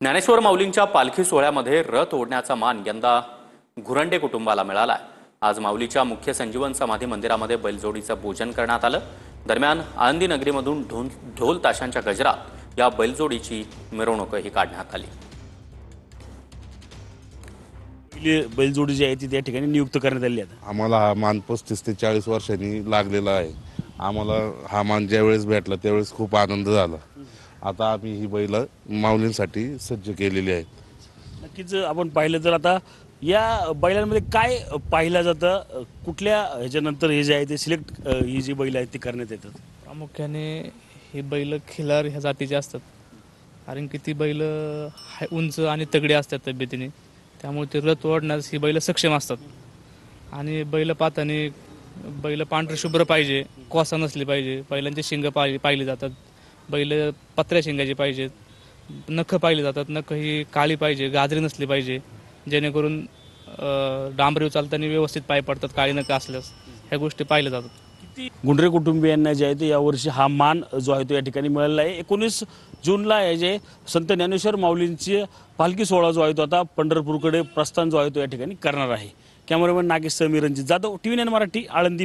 ज्ञानेश्वर माऊलींच्या पालखी सोहळ्यामध्ये रथ ओढण्याचा मान यंदा घुरंडे कुटुंबाला मिळाला आहे। आज माऊलीच्या मुख्य संजीवन समाधी मंदिरामध्ये बैलजोडीचं पूजन करण्यात आलं। दरम्यान आळंदी नगरीमधून ढोल ताशांच्या गजरात या बैलजोडीची मिरवणूकही काढण्यात आली। बैलजोडी जी आहे ती त्या ठिकाणी नियुक्त करण्यात आली आहे। आम्हाला हा मान 35 ते 40 वर्षांनी लागलेला आहे। आम्हाला हा मान ज्यावेळेस भेटला त्यावेळेस खूप आनंद झाला। आता आम्ही ही बैल माऊलींसाठी सज्ज केलेली आहेत। नक्कीच आपण पाहिलं तर आता या बैलांमध्ये काय पाहिलं जातं, कुठल्या ह्याच्यानंतर हे जे आहे ते सिलेक्ट ही जी बैल आहेत ती करण्यात येतात? प्रामुख्याने ही बैल खिलार ह्या जातीचे असतात, कारण की ती बैल उंच आणि तगडी असतात तब्येतीने, त्यामुळे ते रथ ओढण्यास ही बैल सक्षम असतात। आणि बैल पाहताना बैल पांढरे शुभ्र पाहिजे, कोसा नसली पाहिजे, बैलांचे शिंग पाहिली जातात, बैल पत्र्या शिंगाची पाहिजेत, नख पाहिली जातात, नख ही काळी पाहिजे, गाजरी नसली पाहिजे, जेणेकरून डांबरीव चालताना व्यवस्थित पाय पडतात काळी नख असल्यास, ह्या गोष्टी पाहिल्या जातात। गुंडरे कुटुंबियांना जे आहे ते यावर्षी हा मान जो आहे तो या ठिकाणी मिळालेला आहे। 19 जूनला हे जे संत ज्ञानेश्वर माऊलींची पालखी सोहळा जो आहे तो आता पंढरपूरकडे प्रस्थान जो आहे तो या ठिकाणी करणार आहे। Cameraman Nagesh Sameer, Ranjit Jadhav, TV9 Marathi, Alandi.